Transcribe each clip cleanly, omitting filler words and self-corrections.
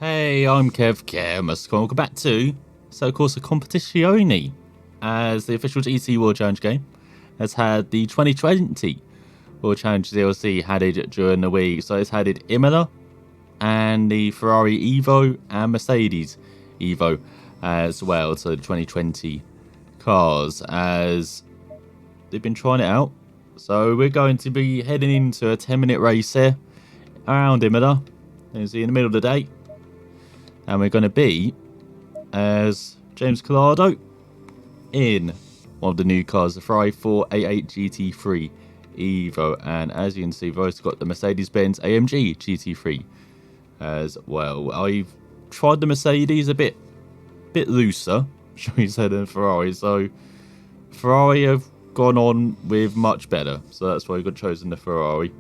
Hey, I'm Kev Kemus. Welcome back to Assetto Corsa Competizione, as the official GT World Challenge game has had the 2020 World Challenge DLC added during the week. So it's added Imola and the Ferrari Evo and Mercedes Evo as well to the 2020 cars, as they've been trying it out. So we're going to be heading into a 10-minute race here around Imola. As in the middle of the day. And we're going to be as James Collado in one of the new cars, the Ferrari 488 GT3 Evo. And as you can see, we've also got the Mercedes-Benz AMG GT3 as well. I've tried the Mercedes a bit looser, shall we say, than Ferrari. So Ferrari have gone on with much better. So that's why we've chosen the Ferrari.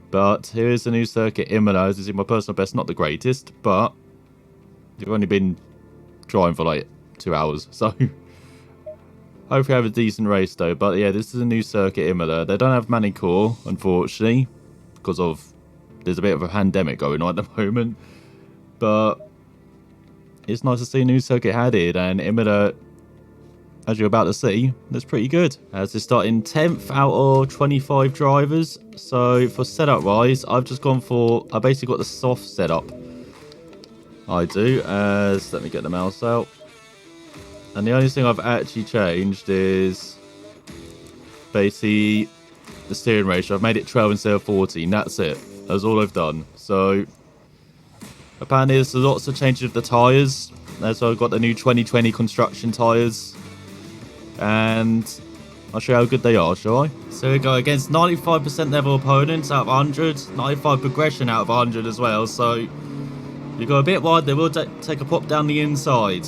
But here is the new circuit, Imola. This is my personal best, not the greatest, but you've only been driving for like 2 hours, so hopefully have a decent race though. But yeah, this is a new circuit, Imola. They don't have Manicore, unfortunately, because there's a bit of a pandemic going on at the moment. But it's nice to see a new circuit added, and Imola, as you're about to see, that's pretty good. As they're starting 10th out of 25 drivers. So for setup wise, I've just gone for, I basically got the soft setup. I do, as, let me get the mouse out. And the only thing I've actually changed is basically the steering ratio. I've made it 12 instead of 14, that's it. That's all I've done. So apparently there's lots of changes of the tyres. So I've got the new 2020 construction tyres. And I'll show you how good they are, shall I? So we go against 95% level opponents out of 100, 95 progression out of 100 as well. So you go a bit wide, they will take a pop down the inside.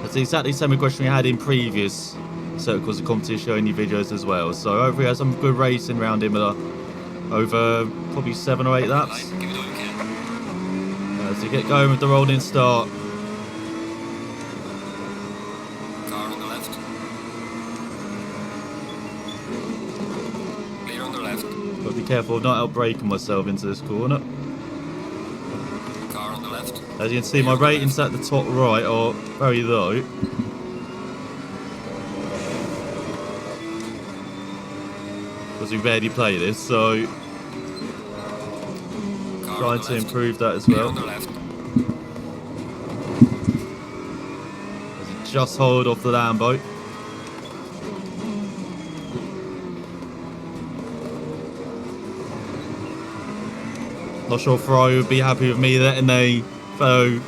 That's the exactly same aggression we had in previous Assetto Corsa Competizione videos as well. So hopefully we have some good racing round Imola over probably 7 or 8 laps. So you get going with the rolling start. Got to be careful of not out-braking myself into this corner. Car on the left. As you can see, my ratings at the top right are very low. Because we rarely play this, so trying to improve that as well. As you just hold off the Lambo. Not sure Ferrari would be happy with me letting a fellow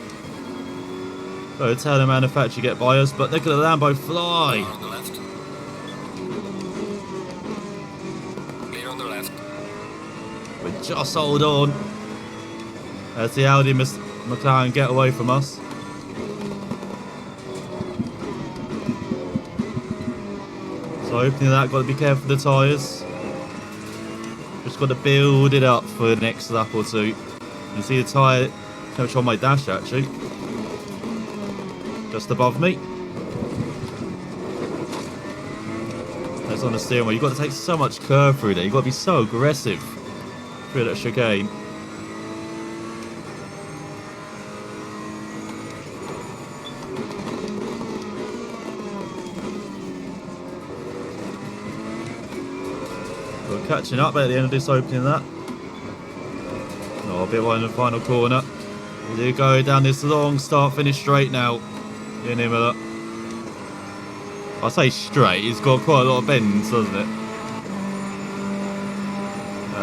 Italian manufacturer get by us, but look at the Lambo fly. Car on the left. Clear on the left. We just hold on as the Audi McLaren get away from us. So opening that, got to be careful of the tyres. Just got to build it up for the next lap or two. You see the tyre coach on my dash actually. Just above me. That's on the steering wheel. You've got to take so much curve through there. You've got to be so aggressive through that chicane. We're catching up at the end of this opening lap. Oh, a bit wide in the final corner. Here we go down this long start-finish straight now in Imola. I say straight, it's got quite a lot of bends, doesn't it?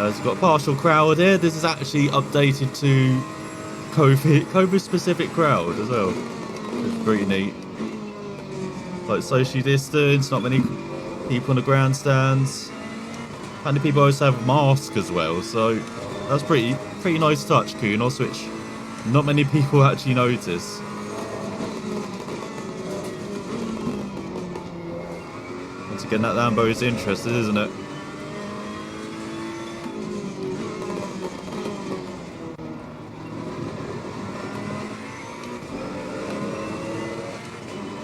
It's got a partial crowd here. This is actually updated to COVID-specific crowd as well. It's pretty neat. Like social distance, not many people in the grandstands. And the people also have masks as well, so that's pretty nice touch, Kunos, which not many people actually notice. Once again, that Lambo is interested, isn't it?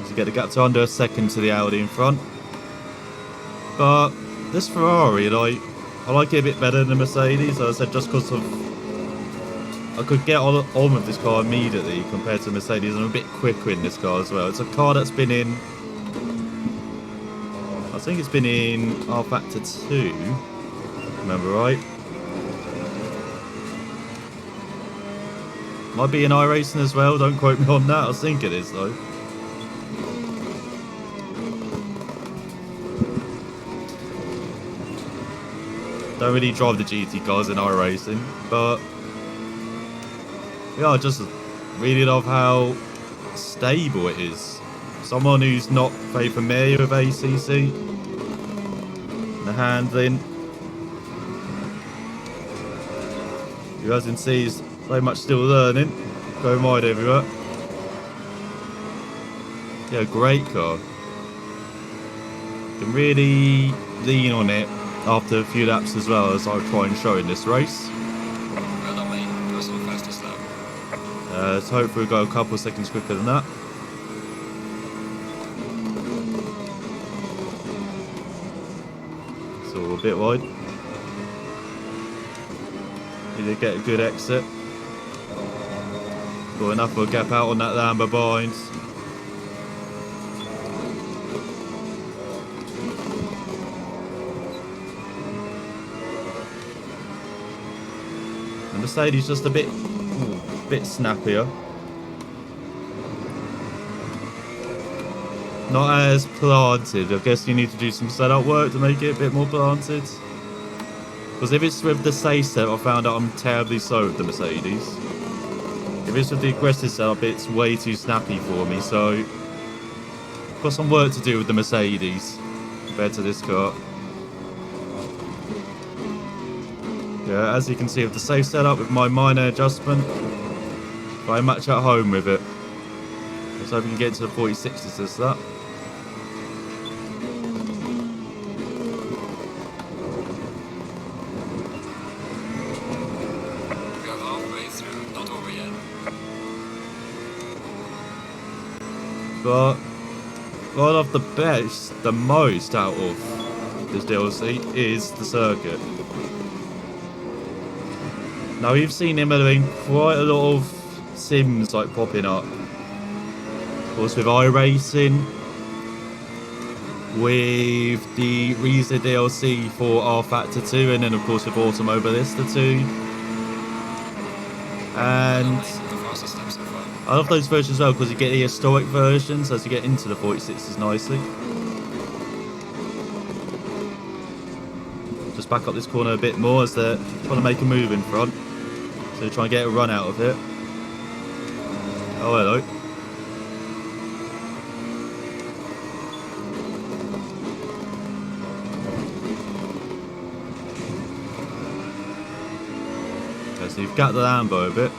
To get the gap to under a second to the Audi in front. But this Ferrari, I like it a bit better than the Mercedes, as I said, just because of I could get on with this car immediately compared to Mercedes. I'm a bit quicker in this car as well. It's a car that's been in, I think it's been in R Factor 2, remember right? Might be in iRacing as well, don't quote me on that. I think it is though. Don't really drive the GT cars in iRacing, but yeah, I just really love how stable it is. Someone who's not very familiar with ACC, the handling, who as you can see is very much still learning, going wide everywhere. Yeah, great car. Can really lean on it after a few laps as well, as I'll try and show in this race. Well done, mate. First and fastest lap. So hopefully we'll go a couple of seconds quicker than that. So a bit wide. Need to get a good exit. Got enough of a gap out on that Lambo behind. And Mercedes just a bit snappier. Not as planted. I guess you need to do some setup work to make it a bit more planted. Because if it's with the safe set, I found out I'm terribly slow with the Mercedes. If it's with the aggressive setup, it's way too snappy for me. So, I've got some work to do with the Mercedes compared to this car. Yeah, as you can see with the safe setup, with my minor adjustment, I'm much at home with it. Let's hope we can get to the 46s as that. We are halfway through, not over yet. But what I love the most out of this DLC is the circuit. Now we've seen him doing quite a lot of sims like popping up. Of course with iRacing, with the Reza DLC for R Factor 2, and then of course with Automobilista 2. And The fastest lap so far. I love those versions as well because you get the historic versions as you get into the 46s nicely. Just back up this corner a bit more as they're trying to make a move in front. So they're trying to get a run out of it. Oh, hello. Okay, so you've got the Lambo a bit.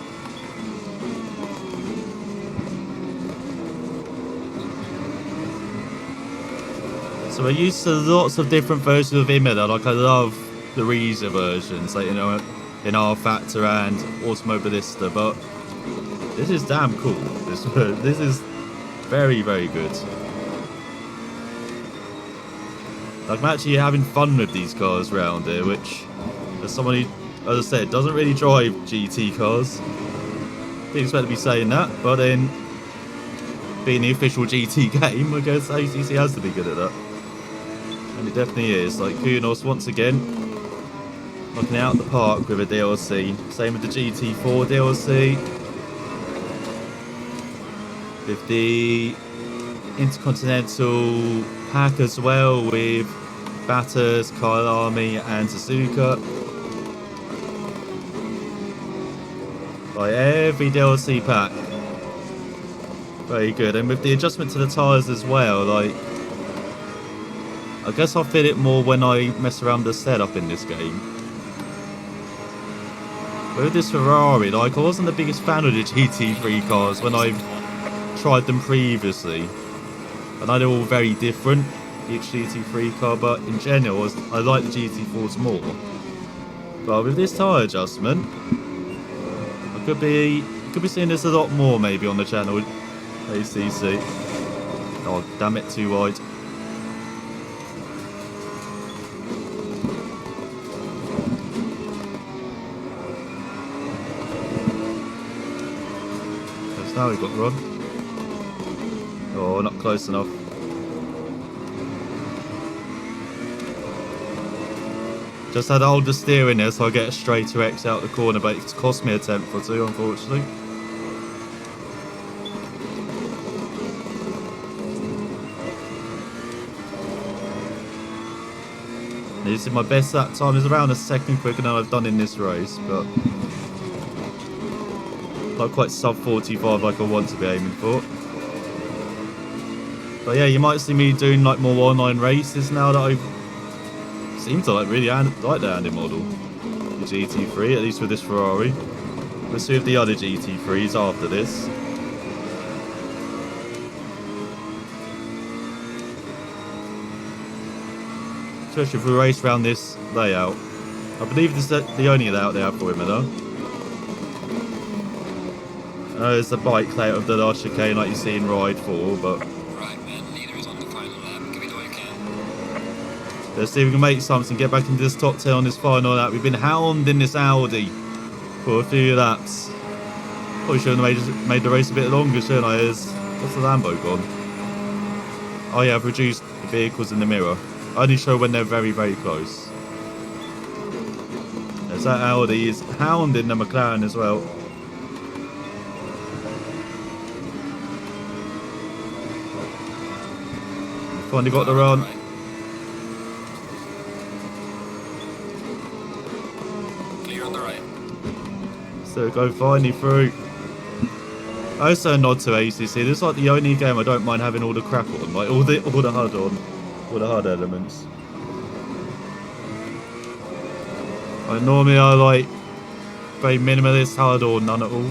So we're used to lots of different versions of Imola. Like I love the Reza versions, like, you know, in R Factor and Automobilista, but this is damn cool. This is very, very good. Like, I'm actually having fun with these cars around here, which, as someone who, as I said, doesn't really drive GT cars, didn't expect to be saying that, but then, being the official GT game, I guess ACC has to be good at that. And it definitely is. Like, Kunos, once again, knocking it out of the park with a DLC. Same with the GT4 DLC. With the Intercontinental pack as well, with Batters, Kyle Army, and Suzuka. Like, every DLC pack. Very good. And with the adjustment to the tyres as well, like, I guess I feel it more when I mess around the setup in this game. But with this Ferrari, like, I wasn't the biggest fan of the GT3 cars when I've tried them previously. I know they're all very different, each GT3 car, but in general, I like the GT4s more. But with this tyre adjustment, I could be seeing this a lot more maybe on the channel, ACC. Oh, damn it, too wide. Now we got Ron. Oh, not close enough. Just had to hold the steering there so I get a straighter X out the corner, but it's cost me a tenth or two, unfortunately. You see, my best lap time is around a second quicker than I've done in this race, but not quite sub 45 like I want to be aiming for. But yeah, you might see me doing like more online races now that I seem to like really like the Andy model, the GT3, at least with this Ferrari. We'll see if the other GT3s after this. Especially if we race around this layout. I believe this is the only layout they have for him, though. I know there's the bike layout of the last chicane like you see in Ride 4, but... Right, man. Leader is on the final lap. Give it all you can. Let's see if we can make something, get back into this top 10 on this final lap. We've been hounding this Audi for a few laps. Probably should have made the race a bit longer, shouldn't I? What's the Lambo gone? Oh yeah, I've reduced the vehicles in the mirror. I only show when they're very, very close. As that Audi is hounding the McLaren as well. Finally got the run. Clear on the right. So go finally through. Also a nod to ACC. This is like the only game I don't mind having all the crap on, like all the HUD on. All the HUD elements. Like normally I like very minimalist HUD or none at all.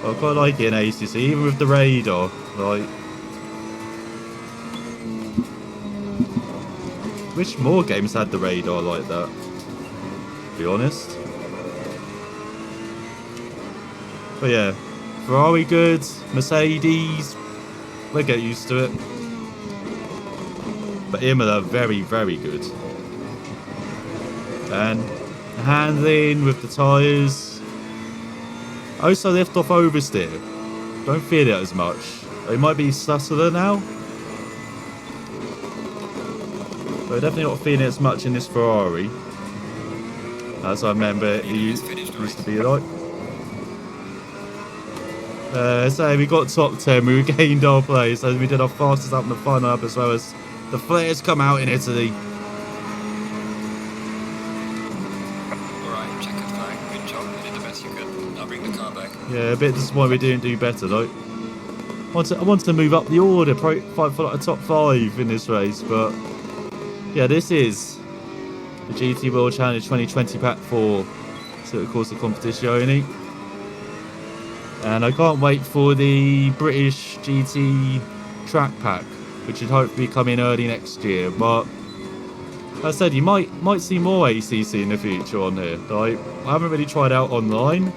But I quite like it in ACC, even with the radar. Like, wish more games had the radar like that, to be honest. But yeah, Ferrari good, Mercedes, we'll get used to it. But Imola very, very good. And handling with the tyres. Also left off oversteer. Don't feel it as much. It might be subtler now. But definitely not feeling it as much in this Ferrari. As I remember it used to be like. So we got top 10, we regained our place, and we did our fastest lap in the final lap as well as the flares come out in Italy. Alright, check it flag. Good job. You did the best you could. Now bring the car back. Yeah, a bit disappointed we didn't do better though. I wanted to move up the order, fight for like a top 5 in this race, but yeah, this is the GT World Challenge 2020 Pack 4, Assetto Corsa Competizione. And I can't wait for the British GT track pack, which should hopefully come in early next year. But as I said, you might see more ACC in the future on here. Like, I haven't really tried out online.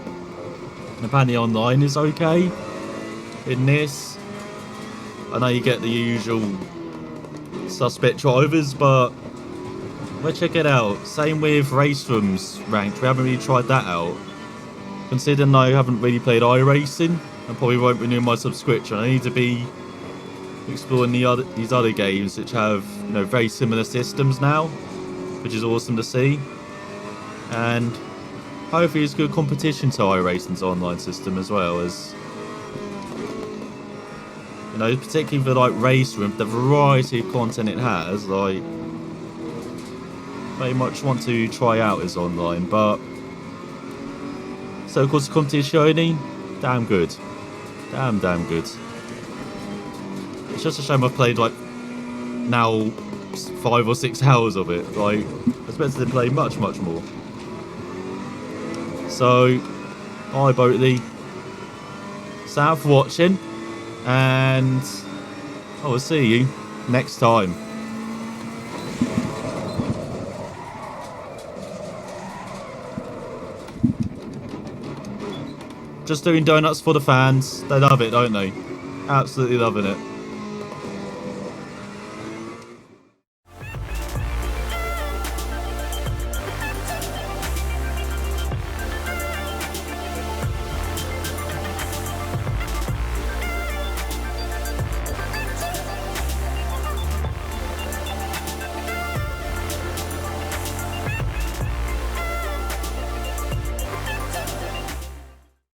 Apparently online is okay in this. I know you get the usual suspect drivers, but we'll check it out. Same with Race Rooms ranked. We haven't really tried that out. Considering I haven't really played iRacing, I probably won't renew my subscription. I need to be exploring these other games which have, you know, very similar systems now, which is awesome to see. And hopefully it's good competition to iRacing's online system as well, as you know, particularly for like Race Room, the variety of content it has, like very much want to try out as online. But so of course the Competizione, damn good. Damn good. It's just a shame I've played like now 5 or 6 hours of it. Like, I expected to play much more. So, bye Boatley. Thanks for watching, and I will see you next time. Just doing donuts for the fans. They love it, don't they? Absolutely loving it.